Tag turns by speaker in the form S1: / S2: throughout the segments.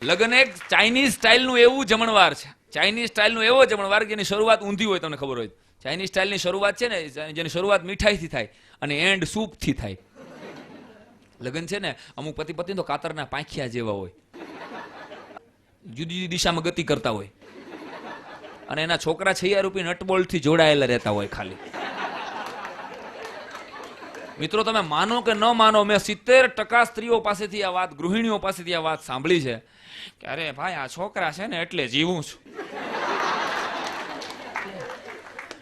S1: લગ્ન એક ચાઇનીઝ સ્ટાઇલનું એવું જમણવાર છે. ચાઇનીઝ સ્ટાઇલનું એવો જમણવાર કે જેની શરૂઆત ઊંધી હોય, તમને ખબર હોય. ચાઇનીઝ સ્ટાઇલની શરૂઆત છે ને, જેની શરૂઆત મીઠાઈથી થાય અને એન્ડ સૂપથી થાય. લગ્ન છે ને, અમુક પતિ પત્ની તો કાતરના પાંખિયા જેવા હોય, જુદી જુદી દિશામાં ગતિ કરતા હોય અને એના છોકરા 6,000 રૂપિયા નટબોલ્ટથી જોડાયેલા રહેતા હોય ખાલી. મિત્રો, તમે માનો કે ન માનો, મેં 70% સ્ત્રીઓ પાસેથી આ વાત, ગૃહિણીઓ પાસેથી આ વાત સાંભળી છે કે અરે ભાઈ, આ છોકરા છે ને એટલે જીવું છું.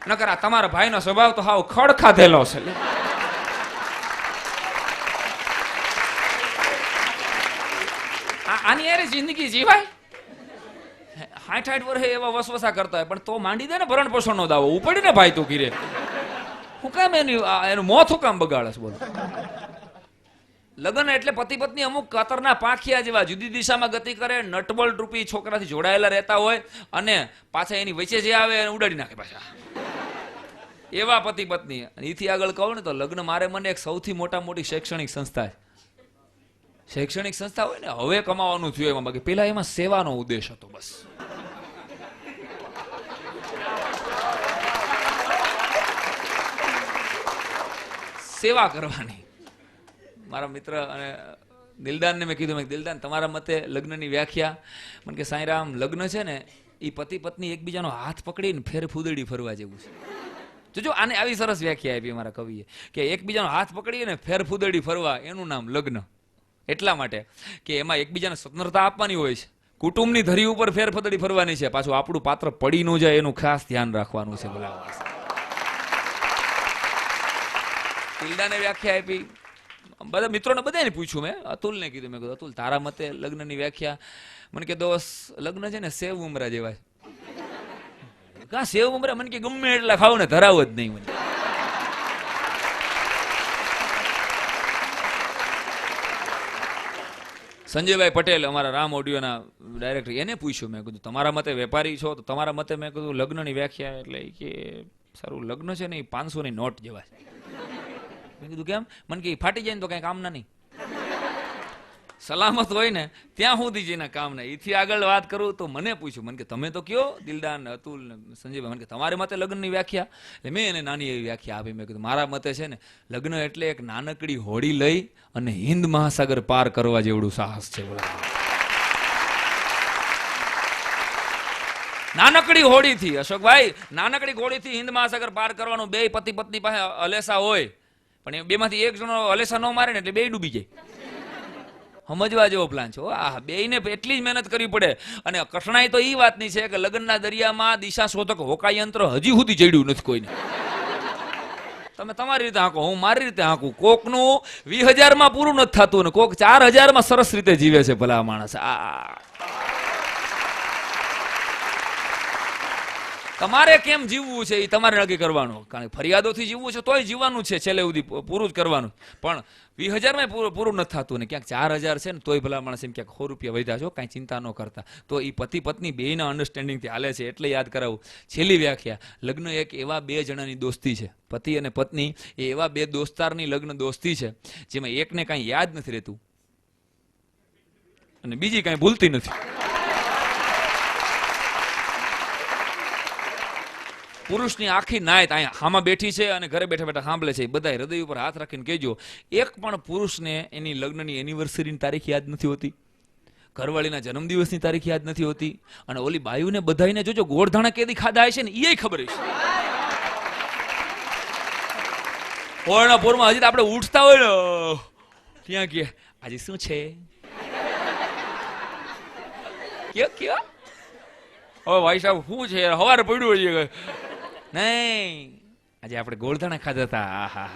S1: નકર આ તમારા ભાઈનો સ્વભાવ તો હાવ ખડ ખાધેલો છે. આની યાર જિંદગી જીવાય? 60 વર્ષે એવા વસવસા કરતા હોય, પણ તો માંડી દે ને ભરણ પોષણનો દાવો, ઉપડી ને ભાઈ તું કીરે. હું કામ એનું મોત હું કામ બગાડે? બોલો. લગ્ન એટલે પતિ પત્ની અમુક કાતરના પાંખિયા જેવા જુદી દિશામાં ગતિ કરે, નટબોલ્ટ રૂપી છોકરાથી જોડાયેલા રહેતા હોય અને પાછા એની વચ્ચે જે આવે એને ઉડાડી નાખે પાછા. એવા પતિ પત્ની. એથી આગળ કહું ને તો લગ્ન મારે મને એક સૌથી મોટી શૈક્ષણિક સંસ્થા છે. શૈક્ષણિક સંસ્થા હોય ને, હવે કમાવાનું થયું એમાં, બાકી પેલા એમાં સેવાનો ઉદ્દેશ હતો. બસ સેવા કરવાની. મારા મિત્ર અને દિલદાનને મેં કીધું, દિલદાન, તમારા મતે લગ્નની વ્યાખ્યા? મને કે સાંઈરામ, લગ્ન છે ને એ પતિ પત્ની એકબીજાનો હાથ પકડીને ફેર ફૂદડી ફરવા જેવું છે. જો આને આવી સરસ વ્યાખ્યા આપી મારા કવિએ કે એકબીજાનો હાથ પકડીને ફેર ફૂદડી ફરવા, એનું નામ લગ્ન. એટલા માટે કે એમાં એકબીજાને સ્વતંત્રતા આપવાની હોય છે, કુટુંબની ધરી ઉપર ફેર ફૂદડી ફરવાની છે, પાછું આપણું પાત્ર પડી ન જાય એનું ખાસ ધ્યાન રાખવાનું છે. બોલાવા દિલદાને વ્યાખ્યા આપી. બધા મિત્રોને બધાને પૂછ્યું, મેં અતુલને કીધું, મેં કીધું અતુલ, તારા મતે લગ્નની વ્યાખ્યા? મને કે દોસ્ત, લગ્ન છે ને સેવ ઉમરા જેવા છે. કા સેવ ઉમરા? મને કે ગમે એટલા ખાવ ને ધરાવ જ નહીં. મને સંજયભાઈ પટેલ, અમારા રામ ઓડિયોના ડાયરેક્ટર, એને પૂછ્યું, મેં કીધું તમારા મતે વેપારી છો તો તમારા મતે, મેં કીધું લગ્નની વ્યાખ્યા એટલે કે સારું લગ્ન છે ને એ 500ની નોટ જેવા છે. મેં કીધું કેમ? મને કે ફાટી જાય ને તો કઈ કામના નહીં, સલામત હોય ને ત્યાં સુધી જેના કામ નહીં. એથી આગળ વાત કરું તો મને પૂછ્યું, મને કે તમે તો કયો દિલદાન, અતુલ ને સંજયભાઈ, મને કે તમારે મતે લગ્નની વ્યાખ્યા? એટલે મેં એને નાની એવી વ્યાખ્યા આપી. મેં કીધું મારા મતે છે ને, લગ્ન એટલે એક નાનકડી હોડી લઈ અને હિન્દ મહાસાગર પાર કરવા જેવડું સાહસ છે. નાનકડી હોડીથી, અશોકભાઈ, નાનકડી હોડીથી હિન્દ મહાસાગર પાર કરવાનું. બે પતિ પત્ની પાસે અલેસા હોય, પણ એ બેમાંથી એક જણો અલેસા ન મારે ને એટલે બે ડૂબી જાય. સમજવા જેવો પ્લાન છે. આ બેયને એટલી જ મહેનત કરવી પડે. અને કઠણાઈ તો એ વાતની છે કે લગ્નના દરિયામાં દિશા શોધક હોકાયંત્ર હજી સુધી જડ્યું નથી કોઈને. તમે તમારી રીતે હાંકો, હું મારી રીતે હાંકું. કોકનું 20,000માં પૂરું નથી થતું ને કોક 4,000માં સરસ રીતે જીવે છે ભલા માણસ. તમારે કેમ જીવવું છે એ તમારે નક્કી કરવાનું. કારણ કે ફરિયાદોથી જીવવું છે તોય જીવવાનું છે, છેલ્લે સુધી પૂરું જ કરવાનું. પણ 20,000માં પૂરું નથી થતું ને ક્યાંક 4,000 છે ને તોય ભલા માણસ એમ ક્યાંક 100 રૂપિયા વધ્યા છો, કાંઈ ચિંતા ન કરતા. તો એ પતિ પત્ની બેયના અન્ડરસ્ટેન્ડિંગથી હાલે છે. એટલે યાદ કરાવું, છેલ્લી વ્યાખ્યા, લગ્ન એક એવા બે જણાની દોસ્તી છે. પતિ અને પત્ની એ એવા બે દોસ્તારની લગ્ન દોસ્તી છે જેમાં એકને કાંઈ યાદ નથી રહેતું અને બીજી કાંઈ ભૂલતી નથી. પુરુષની આખી નાયત અહીંયા હામાં બેઠી છે અને ઘરે બેઠા બેઠા સાંભળે છે. બધા હૃદય ઉપર હાથ રાખીને કહેજો, એક પણ પુરુષને એની લગ્નની એનિવર્સરીની તારીખ યાદ નથી હોતી, ઘરવાળીના જન્મદિવસની તારીખ યાદ નથી હોતી. અને ઓલી બાયુને બધાને જોજો ગોળધાણા કેદી ખાધા છે ને એ ખબર છે. ઓળના પોરમાં હજી આપણે ઉઠતા હોય ને ત્યાં કે આજે શું છે કયો હવે ભાઈ સાહેબ શું છે સવારે પડ્યું હોય નહીં, આજે આપણે ગોળધાણા ખાધા હતા. આહા,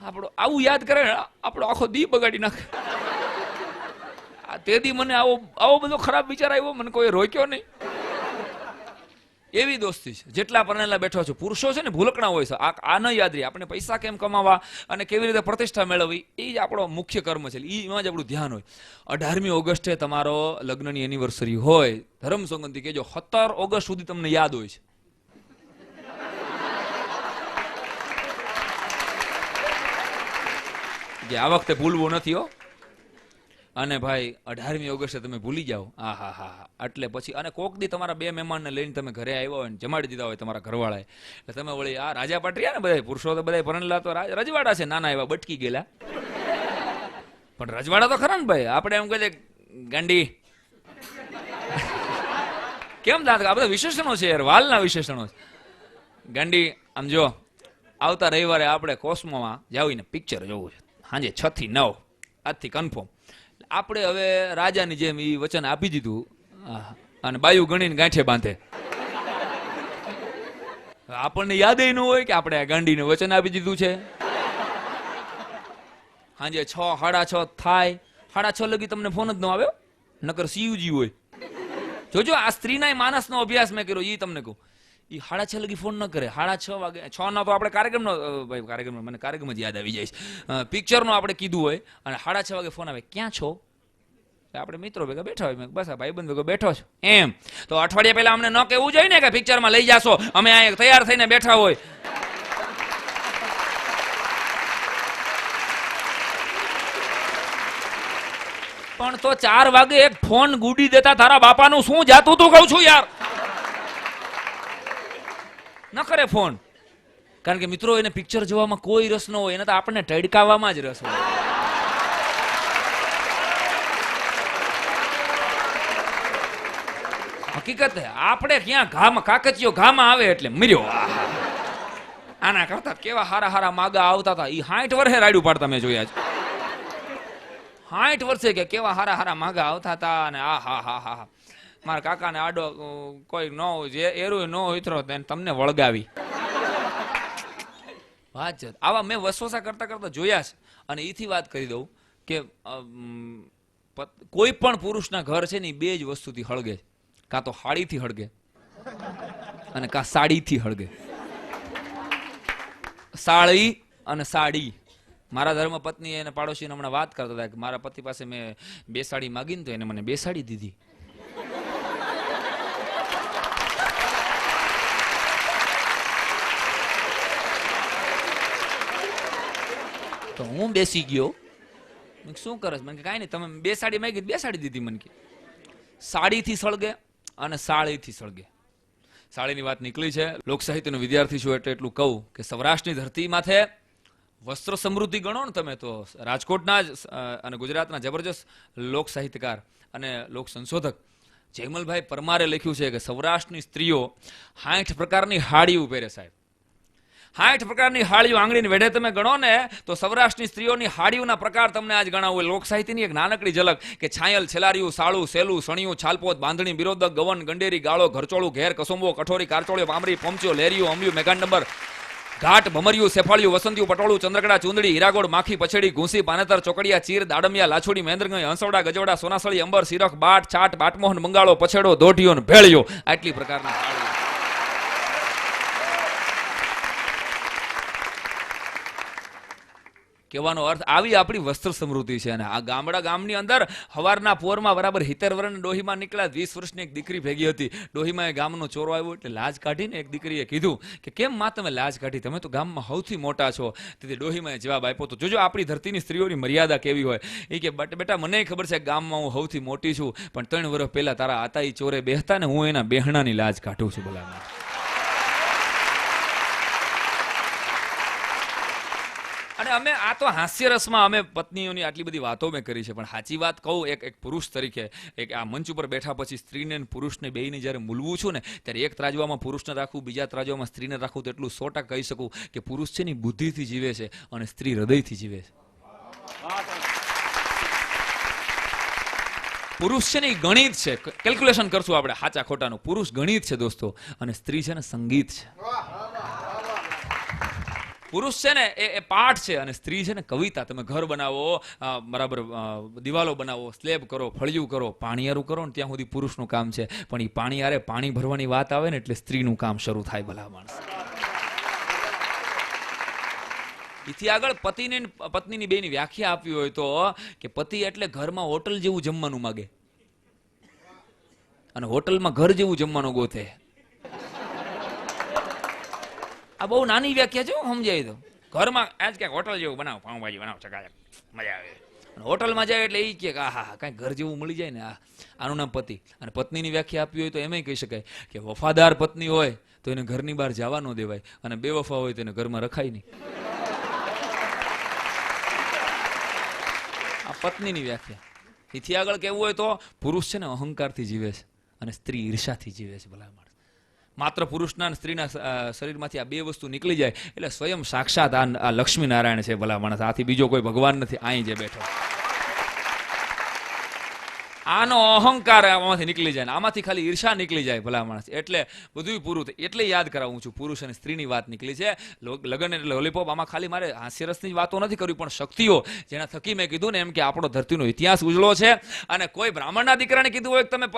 S1: આપણો આવું યાદ કરે આપણો આખો દી બગાડી નાખે. તે દી મને આવો બધો ખરાબ વિચાર આવ્યો, મને કોઈ રોક્યો નહીં. એવી દોસ્તી છે. જેટલા પરણેલા બેઠો છો પુરુષો છે ને ભૂલકણા હોય છે. આ ન યાદ રહી. આપણે પૈસા કેમ કમાવા અને કેવી રીતે પ્રતિષ્ઠા મેળવવી એ જ આપણો મુખ્ય કર્મ છે. એમાં જ આપણું ધ્યાન હોય. 18મી ઓગસ્ટે તમારો લગ્નની એનિવર્સરી હોય, ધર્મ સંગતિ કહેજો 17 ઓગસ્ટ સુધી તમને યાદ હોય છે. જે આ વખતે ભૂલવું નથી હો. અને ભાઈ 18મી ઓગસ્ટે તમે ભૂલી જાઓ, આ હા હા હા, એટલે પછી અને કોક દી તમારા 2 મહેમાનને લઈને તમે ઘરે આવ્યા હોય ને જમાડી દીધા હોય તમારા ઘરવાળાએ, એટલે તમે વળી આ રાજા પાટરિયા ને બધા પુરુષો તો બધા પરણેલા તો રજવાડા છે, નાના એવા બટકી ગયેલા, પણ રજવાડા તો ખરા ને ભાઈ. આપણે એમ કહીએ ગાંડી કેમ દાંત, આ બધા વિશેષણો છે યાર, વાલના વિશેષણો છે. ગાંડી આમ જો આવતા રવિવારે આપણે કોસ્મોમાં જાવીને પિક્ચર જોવું છે, સાંજે 6 થી 9, આજથી કન્ફર્મ. આપણે હવે રાજાની જેમ એ વચન આપી દીધું અને બાયુ ગણીને ગાંઠે બાંધે. આપણને યાદ ન હોય કે આપણે આ ગાંડીને વચન આપી દીધું છે. સાંજે 6, 6:30 થાય, 6:30 લગી તમને ફોન જ ન આવ્યો, નકર સીયુજી હોય. જોજો આ સ્ત્રીના માનસનો અભ્યાસ મેં કર્યો, એ તમને કહું. એ 6:30 લગી ફોન ન કરે, 6:30 વાગે 6 ના તો આપણે કાર્યક્રમનો ભાઈ કાર્યક્રમ મને કાર્યક્રમ જ યાદ આવી જાય છે, પિક્ચરનો આપણે કીધું હોય અને 6:30 વાગે ફોન આવે, ક્યાં છો? આપણે મિત્રો ભેગા બેઠા હોય, બસ આ ભાઈબંધ ભેગો બેઠો છો એમ. તો અઠવાડિયા પહેલા અમને ન કહેવું જોઈએ ને કે પિક્ચરમાં લઈ જાશો, અમે અહીંયા તૈયાર થઈને બેઠા હોય. પણ તો 4 વાગે એક ફોન ગુડી દેતા તારા બાપાનું શું જાતું તું કહું છું યાર. ન કરે ફોન, કારણ કે મિત્રો એને પિક્ચર જોવામાં કોઈ રસ ન હોય, એને તો આપણને ટડકાવવામાં જ રસ હોય. હકીકત આપણે ક્યાં ઘામાં કાકચિયો ઘામાં આવે એટલે મર્યો. આના કરતા કેવા હારા હારા માગા આવતા હતા, એ 60 વર્ષે રાડ્યું પાડતા મેં જોયા છે. 60 વર્ષે કે કેવા હારા હારા માગા આવતા હતા. અને આ હા હા હા હા, મારા કાકાને આડો કોઈ ન હોય, એરું ન ઉતરો તમને વળગાવી વાત છે. આવા મેં વસવસા કરતા કરતા જોયા છે. અને એથી વાત કરી દઉં કે કોઈ પણ પુરુષના ઘર છે ને 2 જ વસ્તુથી હળગે, કાં તો હાડીથી હળગે અને કાં સાડીથી હળગે. સાળી અને સાડી. મારા ધર્મ પત્ની એને પાડોશીને હમણાં વાત કરતા હતા કે મારા પતિ પાસે મેં 2 સાડી માગીને તો એને મને 2 સાડી દીધી. તો હું બેસી ગયો, શું કરે? મને કાંઈ નહીં, તમે 2 સાડી માંગી 2 સાડી દીધી. મને કે સાડીથી સળગે અને સાળીથી સળગે. સાડીની વાત નીકળી છે, લોક સાહિત્યનો વિદ્યાર્થી છું એટલે એટલું કહું કે સૌરાષ્ટ્રની ધરતી માથે વસ્ત્ર સમૃદ્ધિ ગણો ને તમે તો રાજકોટના જ અને ગુજરાતના જબરજસ્ત લોક સાહિત્યકાર અને લોક સંશોધક જયમલભાઈ પરમારે લખ્યું છે કે સૌરાષ્ટ્રની સ્ત્રીઓ 60 પ્રકારની હાડીઓ પહેરે સાહેબ. 60 પ્રકારની હાડીઓ આંગળીને વેઢે તમે ગણો ને તો સૌરાષ્ટ્રની સ્ત્રીઓની હાડીઓના પ્રકાર તમને આજ ગણાવું. લોક સાહિત્યની એક નાનકડી ઝલક કે છાયલ, છેલારિયું, સાળું, સેલું, સણિયું, છાલપોત, બાંધણી, બિરોદક, ગવન, ગંડેરી, ગાળો, ઘરચોળું, ઘેર, કસુંબો, કઠોરી, કારચોળિયો, પામરી, પમચિયો, લેરિયું, અમિયું, મેઘાન નંબર, ઘાટ, ભમરિયું, સેફાળિયું, વસંતિયું, પટોળું, ચંદ્રકડા, ચુંદડી, હીરાગોળ, માખી, પછેડી, ઘૂંસી, પાનેતર, ચોકડિયા, ચીર, દાડમિયા, લાછોડી, મહેન્દ્રગંજ, હંસવડા, ગજવડા, સોનાસળી, અંબર, સિરખ, બાટ, છાટ, બાટમોહન, મંગાળો, પછેડો, દોઢિયો, ભેળિયો, આટલી પ્રકારના હાડીઓ. કહેવાનો અર્થ આવી આપણી વસ્ત્ર સમૃદ્ધિ છે. અને આ ગામની અંદર હવારના પોરમાં બરાબર 70 વર્ષની ડોહીમાં નીકળ્યા. 20 વર્ષની એક દીકરી ભેગી હતી. ડોહીમાં એ ગામનો ચોરો આવ્યો એટલે લાજ કાઢીને એક દીકરીએ કીધું કે કેમ માં તમે લાજ કાઢી, તમે તો ગામમાં સૌથી મોટા છો. તેથી ડોહીમાં જવાબ આપ્યો. તો જોજો આપણી ધરતીની સ્ત્રીઓની મર્યાદા કેવી હોય. એ કે બેટા મને ખબર છે ગામમાં હું સૌથી મોટી છું, પણ 3 વર્ષ પહેલા તારા આતાઈ ચોરે બેહતા ને હું એના બેહણાની લાજ કાઢું છું. બોલા અને અમે આ તો હાસ્યરસમાં અમે પત્નીઓની આટલી બધી વાતો મેં કરી છે, પણ સાચી વાત કહું એક પુરુષ તરીકે એક આ મંચ ઉપર બેઠા પછી સ્ત્રીને અને પુરુષને બેયને જ્યારે મૂલવું છું ને ત્યારે એક ત્રાજવામાં પુરુષને રાખવું, બીજા ત્રાજવામાં સ્ત્રીને રાખવું. તો એટલું 100% કહી શકું કે પુરુષ છે ને બુદ્ધિથી જીવે છે અને સ્ત્રી હૃદયથી જીવે છે. પુરુષ છે ને એ ગણિત છે, કેલ્ક્યુલેશન કરશું આપણે સાચા ખોટાનું. પુરુષ ગણિત છે દોસ્તો અને સ્ત્રી છે ને સંગીત છે. પુરુષ છે ને એ પાઠ છે અને સ્ત્રી છે ને કવિતા. તમે ઘર બનાવો, બરાબર દિવાલો બનાવો, સ્લેબ કરો, ફળિયું કરો, પાણીયારું કરો ને ત્યાં સુધી પુરુષનું કામ છે. પણ એ પાણીયારે પાણી ભરવાની વાત આવે ને એટલે સ્ત્રીનું કામ શરૂ થાય. ભલા માણસ. એથી આગળ પત્નીની બેની વ્યાખ્યા આપવી હોય તો કે પતિ એટલે ઘરમાં હોટલ જેવું જમવાનું માગે અને હોટલમાં ઘર જેવું જમવાનું ગોતે. આ બહુ નાની વ્યાખ્યા છે, સમજાય તો. ઘરમાં આજ ક્યાંક હોટલ જેવું બનાવો, પાઉંભાજી બનાવો, ચકાચક મજા આવે. હોટલમાં જાય એટલે એ કે આહા કાંઈ ઘર જેવું મળી જાય ને, આનું નામ પતિ. અને પત્નીની વ્યાખ્યા આપવી હોય તો એમ કહી શકાય કે વફાદાર પત્ની હોય તો એને ઘરની બહાર જવા ન દેવાય, અને બેવફા હોય તો એને ઘરમાં રખાય નહીં. આ પત્નીની વ્યાખ્યા. એથી આગળ કેવું હોય તો પુરુષ છે ને અહંકારથી જીવે છે અને સ્ત્રી ઈર્ષાથી જીવે છે. ભલા માણસ, માત્ર પુરુષના અને સ્ત્રીના શરીરમાંથી આ બે વસ્તુ નીકળી જાય એટલે સ્વયં સાક્ષાત આ લક્ષ્મીનારાયણ છે. ભલા માણસ, આથી બીજો કોઈ ભગવાન નથી અહીં જે બેઠો. આનો અહંકાર આમાંથી નીકળી જાય, આમાંથી ખાલી ઈર્ષા નીકળી જાય. ભલા માણસ, એટલે બધું પૂરું થાય. એટલે યાદ કરાવું છું, પુરુષ અને સ્ત્રીની વાત નીકળી છે. લગ્ન એટલે લોલીપોપ. આમાં ખાલી મારે હાસ્યરસની જ વાતો નથી કરવી, પણ શક્તિઓ જેના થકી મેં કીધું ને એમ કે આપણો ધરતીનો ઇતિહાસ ઉજળો છે. અને કોઈ બ્રાહ્મણના દીકરાને કીધું હોય કે તમે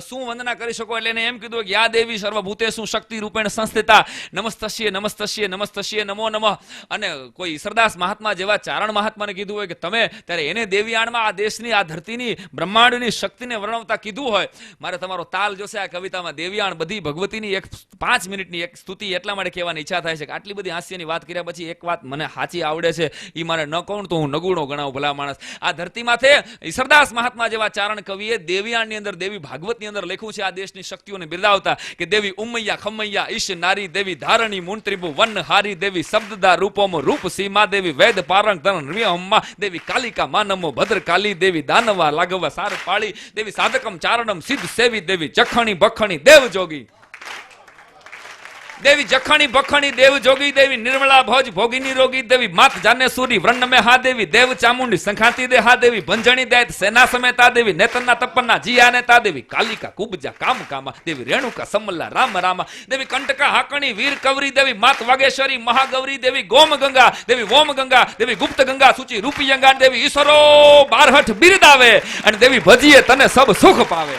S1: શું વંદના કરી શકો, એટલે એને એમ કીધું હોય કે યા દેવી સર્વભૂતેષુ શક્તિ રૂપેણ સંસ્થિતા નમસ્તસ્યે નમસ્તસ્યે નમસ્તસ્યે નમો નમઃ. અને કોઈ ઈસરદાસ મહાત્મા જેવા ચારણ મહાત્માને કીધું હોય કે તમે, ત્યારે એને દેવીયાણમાં આ દેશની, આ ધરતીની, બ્રહ્માંડની શક્તિને વર્ણવતા કીધું હોય. મારે તમારો તાલ જોશે આ કવિતામાં. દેવ્યાણ બધી ભગવતીની 5 મિનિટની એક સ્તુતિ એટલા માટે કહેવાની ઈચ્છા થાય છે કે આટલી બધી હાસ્યની વાત કર્યા પછી એક વાત મને સાચી આવડે છે, એ મારે ન કહું તો હું નગુણો ગણાવું. ભલા માણસ, આ ધરતીમાંથી ઈસરદાસ મહાત્મા જેવા ચારણ કવિએ દેવ્યાણની અંદર, દેવી ભાગવતની અંદર લખ્યું છે આ દેશની શક્તિઓને બિરદાવતા કે દેવી ઉમૈયા ખમૈયા ઈશ નારી, દેવી ધારણી મુંત્રિબુ વન હારી, દેવી શબ્દદા રૂપોમ રૂપ સીમા, દેવી વેદ પારંગ ધન રિયમ્મા, દેવી કાલિકા માનમો ભદ્રકાલી, દેવી દાનવા લાઘવા સાર પાળી, દેવી સાધકમ ચારણમ સિદ્ધ સેવી, દેવી જખણી બખણી દેવ જોગી, દેવી જખણી બખણી દેવ જોગી, દેવી નિર્મળા ભોજ ભોગીની રોગી, દેવી માત જાનેશ્વરી વ્રણ મે હા, દેવી દેવ ચામુંડી સંખાતી દે હા, દેવી ભંજણી દૈત સેના સમેતા, દેવી નેતનના તપન્ના જીયા નેતા, દેવી કાલિકા કુબજા કામ કામા, દેવી રેણુકા સમલ્લા રામ રામા, દેવી કંટકા હાકણી વીર કવરી, દેવી માત વાગેશ્વરી મહાગૌરી, દેવી ગોમ ગંગા, દેવી વોમ ગંગા, દેવી ગુપ્ત ગંગા સૂચિ રૂપી અંગા, દેવી ઈશ્વરો બારહઠ બિરદાવે, અને દેવી ભજીએ તને સબ સુખ પાવે.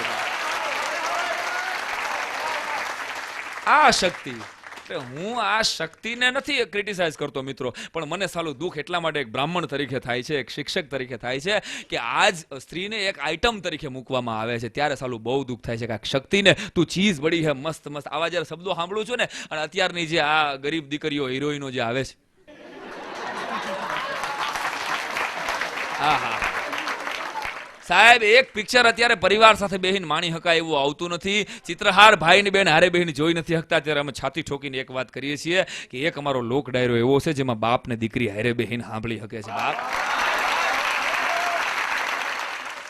S1: આ શક્તિ, હું આ શક્તિને નથી ક્રિટિસાઇઝ કરતો મિત્રો, પણ મને સાલું દુઃખ એટલા માટે એક બ્રાહ્મણ તરીકે થાય છે, એક શિક્ષક તરીકે થાય છે કે આજ સ્ત્રીને એક આઈટમ તરીકે મૂકવામાં આવે છે. ત્યારે સાલું બહુ દુઃખ થાય છે કે આ શક્તિને તું ચીજ બડી હે મસ્ત મસ્ત. આવા જ્યારે શબ્દો સાંભળું છું ને, અને અત્યારની જે આ ગરીબ દીકરીઓ હિરોઈનો જે આવે છે, હા હા સાહેબ, એક પિક્ચર અત્યારે પરિવાર સાથે બેહીને માણી હકાય એવું આવતું નથી. ચિત્રહાર ભાઈ ની બેન હારે બેહીને જોઈ નથી શકતા. ત્યારે અમે છાતી ઠોકીને એક વાત કરીએ છીએ કે એક અમારો લોક ડાયરો એવો છે જેમાં બાપ ને દીકરી હારે બેહીને સાંભળી શકે છે. બાપ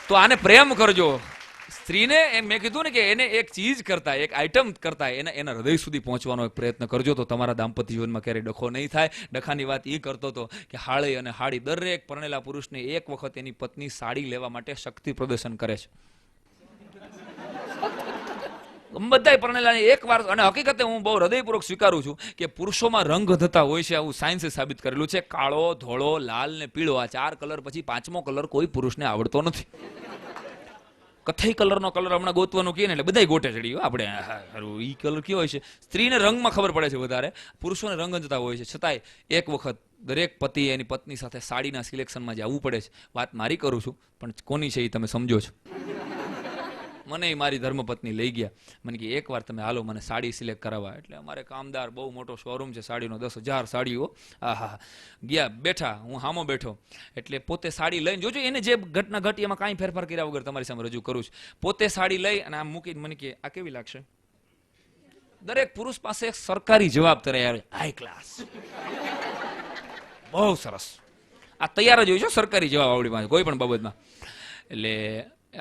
S1: તો આને પ્રેમ કરજો. સ્ત્રીને એમ મેં કીધું ને કે એને એક ચીજ કરતા, એક આઈટમ કરતા એના હૃદય સુધી પહોંચવાનો એક પ્રયત્ન કરજો, તો તમારા દાંપત્ય જીવનમાં ક્યારેય ડખો નહીં થાય. ડખાની વાત એ કરતો હતો કે હાળી અને હાડી, દરેક પરણેલા પુરુષને એક વખત એની પત્ની સાડી લેવા માટે શક્તિ પ્રદર્શન કરે છે. બધા પરણેલા એક વાર. અને હકીકતે હું બહુ હૃદયપૂર્વક સ્વીકારું છું કે પુરુષોમાં રંગ થતા હોય છે, આવું સાયન્સે સાબિત કરેલું છે. કાળો, ધોળો, લાલ ને પીળો, આ 4 કલર પછી 5મો કલર કોઈ પુરુષને આવડતો નથી. કથઈ કલરનો કલર હમણાં ગોતવાનું કહે ને એટલે બધા ગોટે ચડી આપણે. ઈ કલર કયો હોય છે? સ્ત્રીને રંગમાં ખબર પડે છે વધારે, પુરુષોને રંગ જતા હોય છે. છતાંય એક વખત દરેક પતિ એની પત્ની સાથે સાડીના સિલેક્શનમાં જવું પડે છે. વાત મારી કરું છું, પણ કોની છે એ તમે સમજો છો. મને મારી ધર્મપત્ની લઈ ગયા, મને કે એકવાર તમે હાલો મને સાડી સિલેક્ટ કરાવવા. એટલે અમારે કામદાર બહુ મોટો શોરૂમ છે સાડીનો, 10,000 સાડીઓ. આહા, ગયા, બેઠા, હું હામો બેઠો. એટલે પોતે સાડી લઈને, જોજો એને જે ઘટના ઘટી એમાં કાંઈ ફેરફાર કર્યા વગર તમારી સામે રજૂ કરું છું. પોતે સાડી લઈ અને આમ મૂકીને મને કે આ કેવી લાગશે? દરેક પુરુષ પાસે એક સરકારી જવાબ તૈયાર, હાઈ ક્લાસ, બહુ સરસ. આ તૈયાર જ હોય છે સરકારી જવાબ આવડી પાસે કોઈ પણ બાબતમાં. એટલે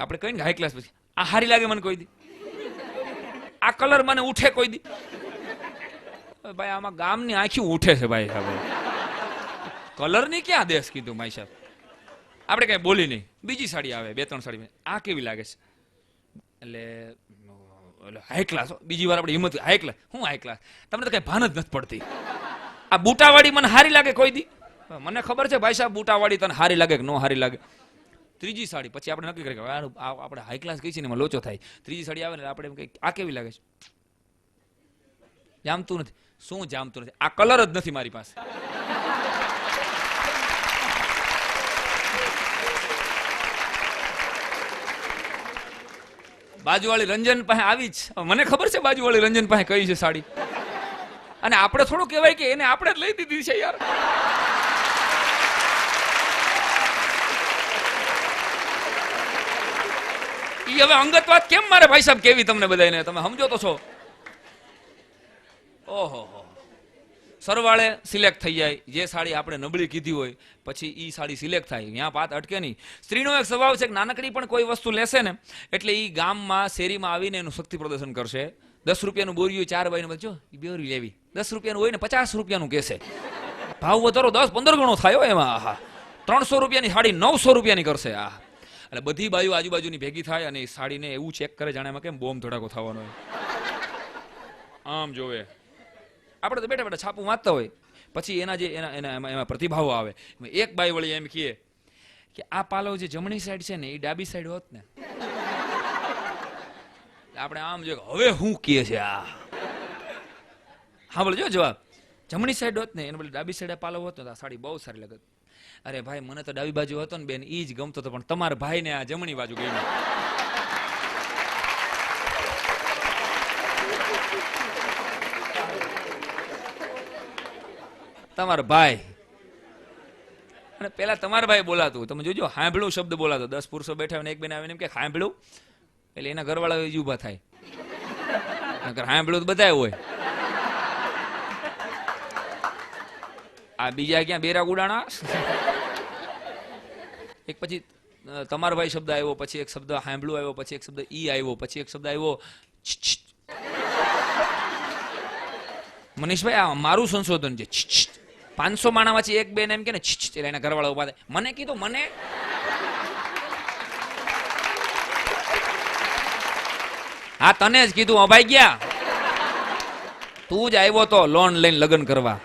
S1: આપણે કહીએ ને હાઈ ક્લાસ, પછી આ હારી લાગે મને કોઈ દી, આ કલર મને ઉઠે કોઈ દી. ભાઈ આમાં ગામની આંખી ઉઠે છે ભાઈ. કલર ની ક્યાં દેશ કીધું ભાઈ સાહેબ, આપણે કઈ બોલી નહીં. બીજી સાડી આવે, 2-3 સાડી, આ કેવી લાગે છે? એટલે હાઈ ક્લાસ. બીજી વાર આપણે હિંમત, હાઈ ક્લાસ, હું હાઈ ક્લાસ? તમને તો કઈ ભાન જ નથી પડતી. આ બુટાવાળી મને હારી લાગે કોઈ દી? મને ખબર છે ભાઈ સાહેબ બુટાવાળી તને હારી લાગે કે ન હારી લાગે. ત્રીજી સાડી પછી આપણે નક્કી કરીએ આપણે હાઈ ક્લાસ કઈ છે ને એમાં લોચો થાય. ત્રીજી સાડી આવે ને આપણે એમ કહીએ આ કેવી લાગે છે? જામતું નથી. શું જામતું નથી? આ કલર જ નથી મારી પાસે. બાજુવાળી રંજન પાસે આવી જ, મને ખબર છે બાજુવાળી રંજન પાસે કઈ છે સાડી, અને આપણે થોડું કહેવાય કે એને આપણે જ લઈ દીધી છે યાર. ઈ હવે અંગત વાત કેમ મારે ભાઈ સાહેબ કેવી તમને બધાને, તમે સમજો તો છો. ઓહો, સરવાળે સિલેક્ટ થઈ જાય. જે સાડી આપણે નબળી કીધી હોય પછી ઈ સાડી સિલેક્ટ થાય, ત્યાં વાત અટકે નહીં. સ્ત્રીનો એક સ્વભાવ છે કે નાનકડી પણ કોઈ વસ્તુ લેશે ને એટલે ઈ ગામમાં શેરીમાં આવીને એનું શક્તિ પ્રદર્શન કરશે. 10 રૂપિયાનું બોરિયું 4 બાયનું જો ઈ બોરી લેવી, 10 રૂપિયાનું હોય ને 50 રૂપિયાનું કહેશે. ભાવ વધારો 10-15 ગણો થાય એમાં. આહા, 300 રૂપિયાની સાડી 900 રૂપિયાની કરશે. આ એટલે બધી બાજુ આજુબાજુની ભેગી થાય અને એ સાડીને એવું ચેક કરે જાણે એમાં કેમ બોમ્બ ધડાકો થવાનો હોય. આમ જોવે. આપણે તો બેઠા બેઠા છાપું વાંચતા હોય, પછી એના જે એમાં પ્રતિભાવો આવે. એક બાઈ વળી એમ કહે કે આ પાલવ જે જમણી સાઈડ છે ને એ ડાબી સાઈડ હોત ને. આપણે આમ જો હવે શું કહે છે આ. હા બોલો જો જવાબ, જમણી સાઈડ હોત ને એને બોલે ડાબી સાઈડ પાલવ હોત ને આ સાડી બહુ સારી લાગત. અરે ભાઈ મને તો ડાબી બાજુ હતો ને બેન ઈ જ ગમતો હતો, પણ તમારા ભાઈને આ જમણી બાજુ ગઈ. તમારો ભાઈ, અને પેલા તમારા ભાઈ બોલાતું, તમે જોજો હાંભળું શબ્દ બોલાતો. 10 પુરુષો બેઠા હોય ને એક બેન આવીને એમ કે હાંભળું, એટલે એના ઘરવાળા જ ઊભા થાય. હાંભળું તો બધાય હોય. આ બીજા ક્યાં બેરા ગુડાણા. એક પછી તમારો ભાઈ શબ્દ આવ્યો, પછી એક શબ્દ હાંભળું આવ્યો, પછી એક શબ્દ ઈ આવ્યો, પછી એક શબ્દ આવ્યો મનીષભાઈ. આ મારું સંશોધન છે. 500 માણામાંથી એક બેન એમ કે ને એટલે એના ઘરવાળા ઉભા થાય. મને કીધું, મને હા તને જ કીધું અભાઈ ગયા, તું જ આવ્યો તો લોન લઈને લગ્ન કરવા.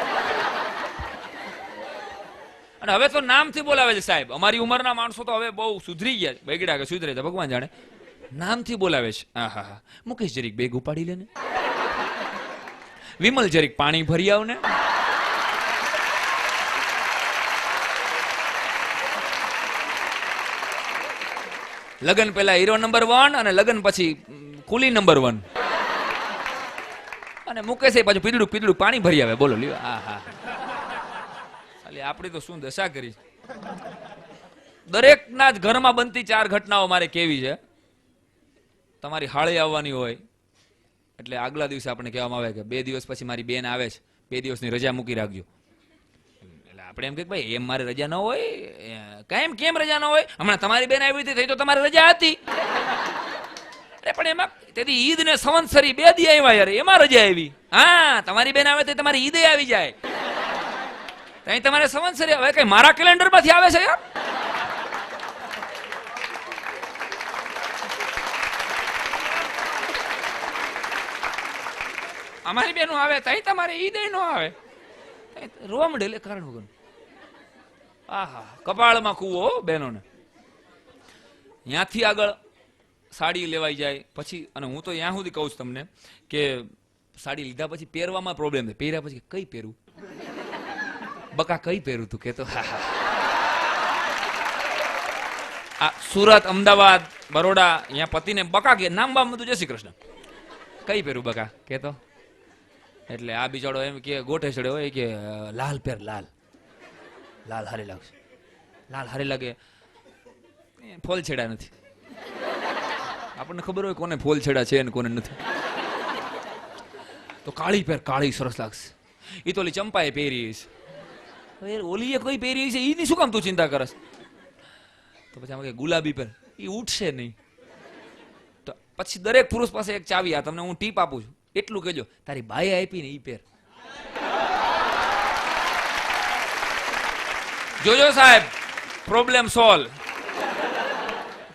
S1: અને હવે તો નામથી બોલાવે છે સાહેબ. અમારી ઉંમરના માણસો તો હવે બહુ સુધરી ગયા, બગડ્યા કે સુધરે તો ભગવાન જાણે. નામથી બોલાવે છે. હા હા હા, મુકેશ જરીક બેગ ઉપાડી લે ને, વિમલ જરીક પાણી ભરી આવ ને. લગન પહેલા હીરો નંબર 1 અને લગન પછી કુલી નંબર 1. અને મુકેશ પાછું પીદડું પીદડું પાણી ભરી આવે. બોલો લ્યો. હા હા, આપણી તો શું દશા કરી. દરેકના જ ઘરમાં બનતી 4 ઘટનાઓ મારે કેવી છે. તમારી હાળી આવવાની હોય એટલે આગલા દિવસે આપણે કહેવામાં આવે કે 2 દિવસ પછી મારી બેન આવે છે, 2 દિવસની રજા મૂકી રાખજો. એટલે આપણે એમ કે ભાઈ એમ મારે રજા ન હોય, કેમ રજા ન હોય? હમણાં તમારી બેન આવી હતી તો તમારે રજા હતી. અરે પણ એમાં તેથી ઈદ ને સંવત્સરી 2 દી આવ્યા યાર, એમાં રજા આવી. હા, તમારી બેન આવે તો તમારી ઈદે આવી જાય. અહીં તમારે સંવત્સરી આવે કઈ મારા કેલેન્ડર માંથી આવે છે યાર. અમારી બેનો આવે તઈ તમારે ઈદ નો આવે. રોવા મળે એટલે કારણ વગર. આહા, કપાળમાં કૂવો બહેનોને. ત્યાંથી આગળ સાડી લેવાઈ જાય પછી, અને હું તો ત્યાં સુધી કહું છું તમને કે સાડી લીધા પછી પહેરવામાં પ્રોબ્લેમ છે. પહેર્યા પછી કઈ પહેરવું, બકા કઈ પહેરું તું કેતો. આ સુરત, અમદાવાદ, બરોડા, અહીંયા પતિને બકા કે નામ બામ બધું જય શ્રી કૃષ્ણ. કઈ પહેરું બકા કેતો. એટલે આ બિચારો એમ કે ગોઠે ચડ્યો હોય કે લાલ પહેર, લાલ લાલ હારી લાગશે. લાલ હારી લાગે, ફોલ છેડા નથી. આપણને ખબર હોય કોને ફોલ છેડા છે ને કોને નથી. તો કાળી પહેર, કાળી સરસ લાગશે. એ તો ઓલી ચંપાએ પહેરી છે, ઓલીએ કોઈ પહેરી છે એની શું કામ તું ચિંતા કરસ? તો પછી આમ કે ગુલાબી પહેર, એ ઉઠશે નહીં. તો પછી દરેક પુરુષ પાસે એક ચાવી. આ તમને હું ટીપ આપું છું, એટલું કહેજો તારી બાએ આપી ને ઈ પહેર. જોજો સાહેબ, પ્રોબ્લેમ સોલ્વ.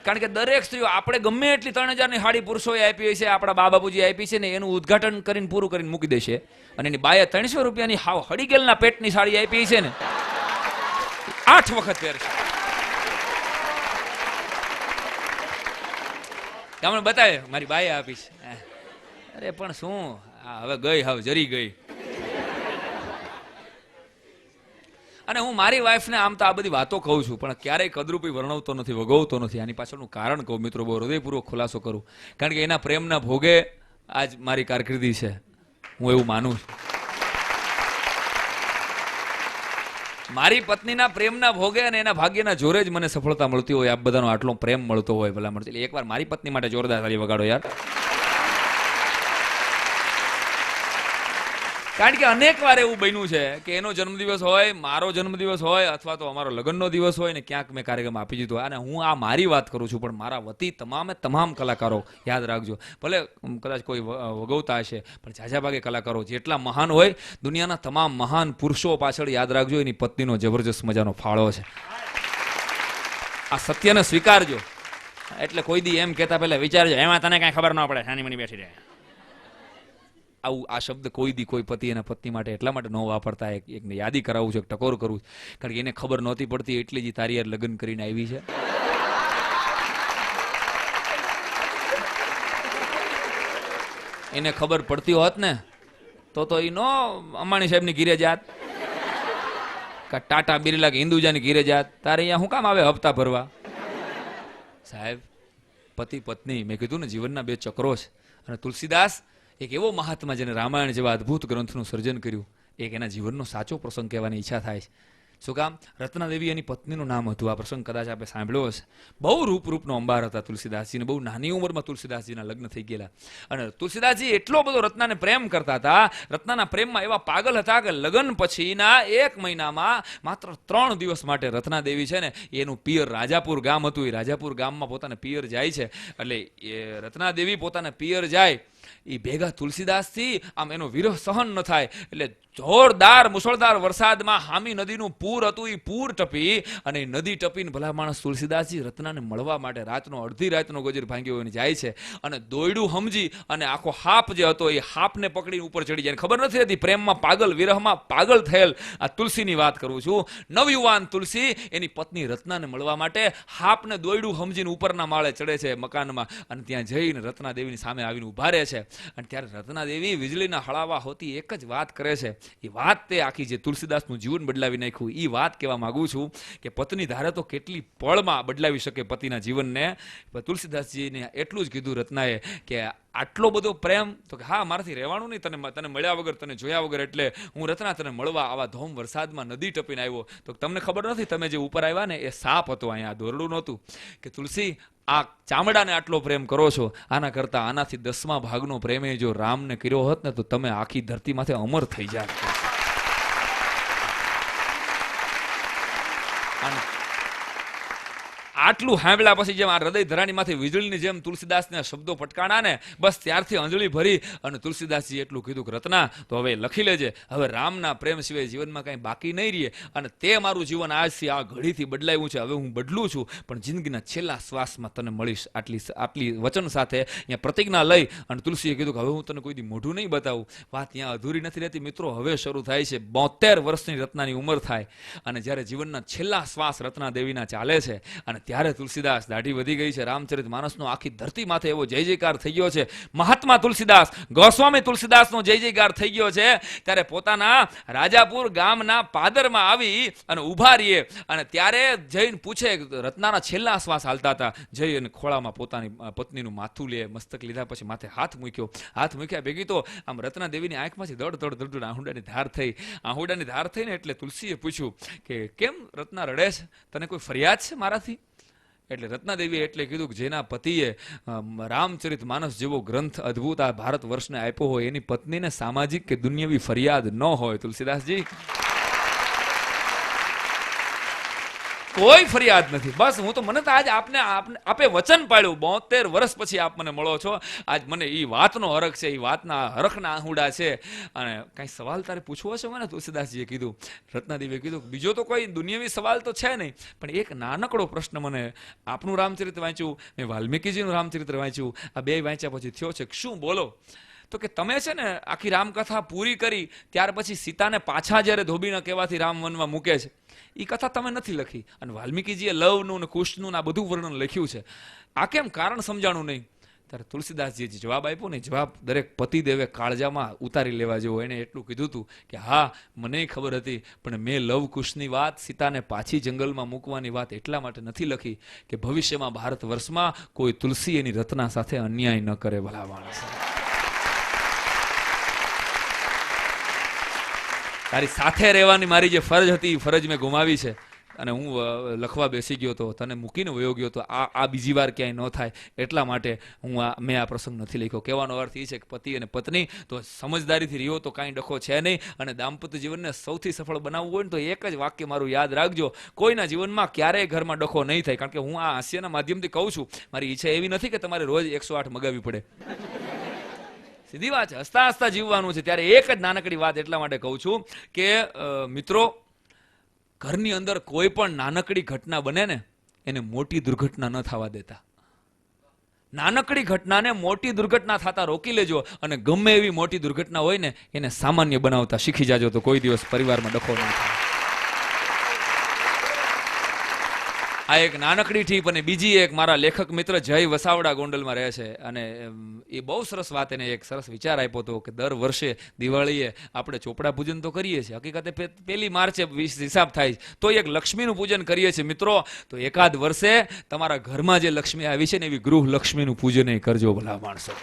S1: કારણ કે દરેક સ્ત્રીઓ, આપણે ગમે એટલી 3000 ની સાડી પુરુષોએ આપી હોય છે, આપણા બા બાપુજી આપી છે ને, એનું ઉદ્ઘાટન કરીને પૂરું કરીને મૂકી દેશે. અને એની બાએ 300 રૂપિયાની હાવ હડીગેલના પેટની સાડી આપી છે ને, 8 વખત પહેરશે. તમને બતાવે મારી બાએ આપી છે. અરે પણ શું, હવે ગઈ, હવે જરી ગઈ. અને હું મારી વાઈફને આમ તો આ બધી વાતો કહું છું, પણ ક્યારેય કદરૂપી વર્ણવતો નથી, વગવતો નથી. આની પાછળનું કારણ કહું મિત્રો, બહુ હૃદયપૂર્વક ખુલાસો કરું. કારણ કે એના પ્રેમના ભોગે આજ મારી કારકિર્દી છે, હું એવું માનું છું. મારી પત્નીના પ્રેમના ભોગે અને એના ભાગ્યના જોરે જ મને સફળતા મળતી હોય, આપ બધાનો આટલો પ્રેમ મળતો હોય ભલા મળતી. એટલે એકવાર મારી પત્ની માટે જોરદાર તાળી વગાડો યાર. કારણ કે અનેક વાર એવું બન્યું છે કે એનો જન્મદિવસ હોય, મારો જન્મદિવસ હોય, અથવા તો અમારો લગ્નનો દિવસ હોય ને ક્યાંક મેં કાર્યક્રમ આપી દીધો. અને હું આ મારી વાત કરું છું, પણ મારા વતી તમામ કલાકારો યાદ રાખજો. ભલે કદાચ કોઈ વગવતા હશે, પણ ઝાઝા ભાગે કલાકારો જેટલા મહાન હોય, દુનિયાના તમામ મહાન પુરુષો પાછળ યાદ રાખજો એની પત્નીનો જબરજસ્ત મજાનો ફાળો છે. આ સત્યને સ્વીકારજો. એટલે કોઈ દી એમ કહેતા પહેલા વિચારજો, એમાં તને કાંઈ ખબર ન પડે, શાની મની બેસી રહે. આવું આ શબ્દ કોઈ દી કોઈ પતિ અને પત્ની માટે એટલા માટે ન વાપરતા. એકને યાદી કરાવું છે, એક ટકોર કરું, કારણ કે એને ખબર નહોતી પડતી એટલી જ તારી યાર લગ્ન કરીને આવી છે. એને ખબર પડતી હોત ને તો એ નો અંબાણી સાહેબની ઘીરે જાત, ટાટા બિરલા કે હિન્દુજાની ઘીરે જાત. તારે અહીંયા શું કામ આવે હપ્તા ભરવા? સાહેબ, પતિ પત્ની મેં કીધું ને જીવનના બે ચક્રો છે. અને તુલસીદાસ એક એવો મહાત્મા જેને રામાયણ જેવા અદ્ભુત ગ્રંથનું સર્જન કર્યું, એક એના જીવનનો સાચો પ્રસંગ કહેવાની ઈચ્છા થાય છે. શું કામ? રત્નાદેવી એની પત્નીનું નામ હતું. આ પ્રસંગ કદાચ આપણે સાંભળ્યો હશે. બહુ રૂપનો અંબાર હતા તુલસીદાસજીને. બહુ નાની ઉંમરમાં તુલસીદાસજીના લગ્ન થઈ ગયેલા. અને તુલસીદાસજી એટલો બધો રત્નાને પ્રેમ કરતા હતા, રત્નાના પ્રેમમાં એવા પાગલ હતા કે લગ્ન પછીના 1 મહિનામાં માત્ર 3 દિવસ માટે રત્નાદેવી છે ને એનું પિયર રાજાપુર ગામ હતું, એ રાજાપુર ગામમાં પોતાના પિયર જાય છે. એટલે એ રત્નાદેવી પોતાના પિયર જાય એ ભેગા તુલસીદાસથી આમ એનો વિરહ સહન ન થાય. એટલે જોરદાર મુસળધાર વરસાદમાં હામી નદીનું પૂર હતું, એ પૂર ટપી અને એ નદી ટપીને ભલા માણસ તુલસીદાસજી રત્નાને મળવા માટે અડધી રાતનો ગજર ભાંગ્યો એને જાય છે. અને દોયડું સમજી અને આખો હાપ જે હતો એ હાપને પકડીને ઉપર ચડી જાય. ખબર નથી હતી પ્રેમમાં પાગલ, વિરહમાં પાગલ થયેલ આ તુલસીની વાત કરું છું. નવયુવાન તુલસી એની પત્ની રત્નાને મળવા માટે હાપને દોયડું સમજીને ઉપરના માળે ચડે છે મકાનમાં. અને ત્યાં જઈને રત્નાદેવીની સામે આવીને ઉભા રહે છે. અને ત્યારે રત્નાદેવી વીજળીના હળાવા હોતી એક જ વાત કરે છે. એ વાત તે આખી જે તુલસીદાસનું જીવન બદલાવી નાખ્યું, એ વાત કહેવા માંગુ છું કે પત્ની ધારે તો કેટલી પળમાં બદલાવી શકે પતિના જીવનને. તુલસીદાસજીને એટલું જ કીધું રત્નાએ કે આટલો બધો પ્રેમ, તો કે હા મારાથી રહેવાનું નહીં, તને મળ્યા વગર, તને જોયા વગર. એટલે હું રત્ના તને મળવા આવા ધોમ વરસાદમાં નદી ટપીને આવ્યો. તો તમને ખબર નથી, તમે જે ઉપર આવ્યા ને એ સાપ હતો, અહીંયા દોરડું નહોતું. કે તુલસી, આ ચામડાને આટલો પ્રેમ કરો છો, આના કરતા આનાથી 10મા ભાગનો પ્રેમે જો રામને કર્યો હોત ને તો તમે આખી ધરતીમાંથી અમર થઈ જાત. આટલું સાંભળ્યા પછી જેમ આ હૃદય ધરાણીમાંથી વીજળીની જેમ તુલસીદાસના શબ્દો ફટકાણા ને, બસ ત્યારથી અંજળી ભરી અને તુલસીદાસજી એટલું કીધું કે રત્ના, તો હવે લખી લેજે, હવે રામના પ્રેમ સિવાય જીવનમાં કાંઈ બાકી નહીં રહે. અને તે મારું જીવન આજથી આ ઘડીથી બદલાયું છે. હવે હું બદલું છું, પણ જિંદગીના છેલ્લા શ્વાસમાં તને મળીશ. આટલી વચન સાથે અહીંયા પ્રતિજ્ઞા લઈ અને તુલસીએ કીધું કે હવે હું તને કોઈ દી મોઢું નહીં બતાવું. વાત ત્યાં અધૂરી નથી રહેતી મિત્રો. હવે શરૂ થાય છે. 72 વર્ષની રત્નાની ઉંમર થાય અને જ્યારે જીવનના છેલ્લા શ્વાસ રત્નાદેવીના ચાલે છે અને ત્યારે તુલસીદાસ, દાઢી વધી ગઈ છે, રામચરિત માનસનો આખી ધરતી માથે એવો જય જયકાર થઈ ગયો છે. મહાત્મા તુલસીદાસ, ગોસ્વામી તુલસીદાસનો જય જયકાર થઈ ગયો છે. ત્યારે પોતાના રાજાપુર ગામના પાદરમાં આવી અને ઉભા રહીએ અને ત્યારે જઈને પૂછે, રત્નાના છેલ્લા શ્વાસ હાલતા હતા, જઈ અને ખોળામાં પોતાની પત્નીનું માથું લે, મસ્તક લીધા પછી માથે હાથ મૂક્યા ભેગી તો આમ રત્નાદેવીની આંખમાંથી દડ આહુડાની ધાર થઈ. આહુડાની ધાર થઈને એટલે તુલસીએ પૂછ્યું કે કેમ રત્ના રડે છે, તને કોઈ ફરિયાદ છે મારાથી? એટલે રત્નાદેવીએ એટલે કીધું કે જેના પતિએ રામચરિત માનસ જેવો ગ્રંથ અદ્ભુત આ ભારત વર્ષને આપ્યો હોય, એની પત્નીને સામાજિક કે દુનિયાવી ફરિયાદ ન હોય. તુલસીદાસજી, કોઈ ફરિયાદ નથી. બસ હું તો, મને તો આજ આપે વચન પાડ્યું, 72 વર્ષ પછી આપ મને મળો છો. આજ મને એ વાતનો હરખ છે, એ વાતના હરખના આહુડા છે. અને કઈ સવાલ તારે પૂછવો હશે મને? તુલસીદાસજીએ કીધું, રત્નાદેવીએ કીધું બીજો તો કોઈ દુનિયાવી સવાલ તો છે નહીં, પણ એક નાનકડો પ્રશ્ન મને. આપનું રામચરિત્ર વાંચ્યું, મેં વાલ્મીકીજીનું રામચરિત્ર વાંચ્યું, આ બે વાંચ્યા પછી થયો છે. શું બોલો? તો કે તમે છે ને આખી રામકથા પૂરી કરી ત્યાર પછી સીતાને પાછા જ્યારે ધોબીના કહેવાથી રામ વનમાં મૂકે છે, એ કથા તમે નથી લખી. અને વાલ્મીકીજીએ લવનું ને કુશનું આ બધું વર્ણન લખ્યું છે. આ કેમ? કારણ સમજાણું નહીં. ત્યારે તુલસીદાસજીએ જે જવાબ આપ્યો ને, જવાબ દરેક પતિદેવે કાળજામાં ઉતારી લેવા જેવો. એને એટલું કીધું હતું કે હા, મને ખબર હતી, પણ મેં લવ કુશની વાત, સીતાને પાછી જંગલમાં મૂકવાની વાત એટલા માટે નથી લખી કે ભવિષ્યમાં ભારત વર્ષમાં કોઈ તુલસી એની રત્ના સાથે અન્યાય ન કરે. ભલા માણસ, તારી સાથે રહેવાની મારી જે ફરજ હતી એ ફરજ મેં ગુમાવી છે અને હું લખવા બેસી ગયો તો તને મૂકીને વયો ગયો તો આ બીજી વાર ક્યાંય ન થાય એટલા માટે મેં આ પ્રસંગ નથી લખ્યો. કહેવાનો અર્થ એ છે કે પતિ અને પત્ની તો સમજદારીથી રહ્યો તો કાંઈ ડખો છે નહીં. અને દાંપત્ય જીવનને સૌથી સફળ બનાવવું હોય ને તો એક જ વાક્ય મારું યાદ રાખજો, કોઈના જીવનમાં ક્યારેય ઘરમાં ડખો નહીં થાય. કારણ કે હું આ હાસ્યના માધ્યમથી કહું છું, મારી ઈચ્છા એવી નથી કે તમારે રોજ 108 મગાવવી પડે. સીધી વાત છે, હસતા હસતા જીવવાનું છે. ત્યારે એક જ નાનકડી વાત એટલા માટે કહું છું કે મિત્રો, ઘરની અંદર કોઈ પણ નાનકડી ઘટના બને ને એને મોટી દુર્ઘટના ન થવા દેતા. નાનકડી ઘટનાને મોટી દુર્ઘટના થતા રોકી લેજો અને ગમે એવી મોટી દુર્ઘટના હોય ને એને સામાન્ય બનાવતા શીખી જાજો તો કોઈ દિવસ પરિવારમાં ડખો ન થાય. આ એક નાનકડી ટીપ. અને બીજી એક, મારા લેખક મિત્ર જય વસાવડા ગોંડલમાં રહે છે અને એ બહુ સરસ વાત, એને એક સરસ વિચાર આપ્યો હતો કે દર વર્ષે દિવાળીએ આપણે ચોપડા પૂજન તો કરીએ છીએ, હકીકતે 1 માર્ચે હિસાબ થાય તો એક લક્ષ્મીનું પૂજન કરીએ છીએ. મિત્રો, તો એકાદ વર્ષે તમારા ઘરમાં જે લક્ષ્મી આવી છે ને એવી ગૃહ લક્ષ્મીનું પૂજન કરજો ભલા માણસો.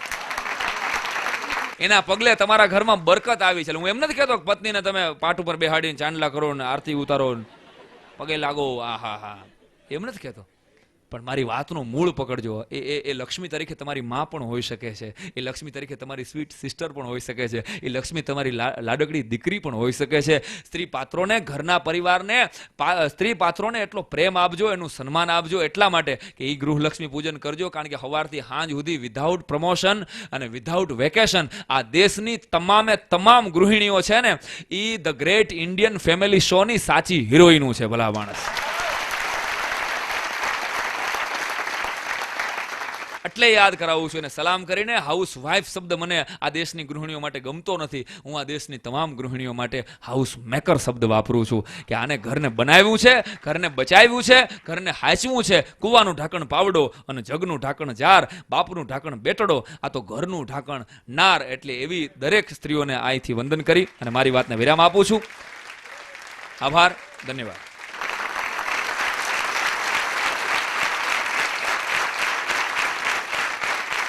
S1: એના પગલે તમારા ઘરમાં બરકત આવી છે. હું એમ નથી કહેતો પત્નીને તમે પાટ ઉપર બેહાડીને ચાંદલા કરો ને આરતી ઉતારો પગે લાગો, હા એમ નથી કહેતો, પણ મારી વાતનો મૂળ પકડજો. એ લક્ષ્મી તરીકે તમારી માં પણ હોઈ શકે છે, એ લક્ષ્મી તરીકે તમારી સ્વીટ સિસ્ટર પણ હોઈ શકે છે, એ લક્ષ્મી તમારી લાડકડી દીકરી પણ હોઈ શકે છે. સ્ત્રી પાત્રોને, ઘરના પરિવારને, સ્ત્રી પાત્રોને એટલો પ્રેમ આપજો, એનું સન્માન આપજો એટલા માટે કે એ ગૃહલક્ષ્મી પૂજન કરજો. કારણ કે સવારથી સાંજ સુધી વિધાઉટ પ્રમોશન અને વિધાઉટ વેકેશન આ દેશની તમામ ગૃહિણીઓ છે ને એ ધ ગ્રેટ ઇન્ડિયન ફેમિલી શોની સાચી હિરોઈનો છે ભલા માણસ. એટલે યાદ કરાવું છું. અને સલામ કરીને હાઉસ વાઇફ શબ્દ મને આ દેશની ગૃહિણીઓ માટે ગમતો નથી. હું આ દેશની તમામ ગૃહિણીઓ માટે હાઉસ મેકર શબ્દ વાપરું છું કે આને ઘરને બનાવ્યું છે, ઘરને બચાવ્યું છે, ઘરને હાચવું છે. કૂવાનું ઢાંકણ પાવડો અને જગનું ઢાંકણ જાર, બાપનું ઢાંકણ બેટડો, આ તો ઘરનું ઢાંકણ નાર. એટલે એવી દરેક સ્ત્રીઓને અહીંથી વંદન કરી અને મારી વાતને વિરામ આપું છું. આભાર, ધન્યવાદ.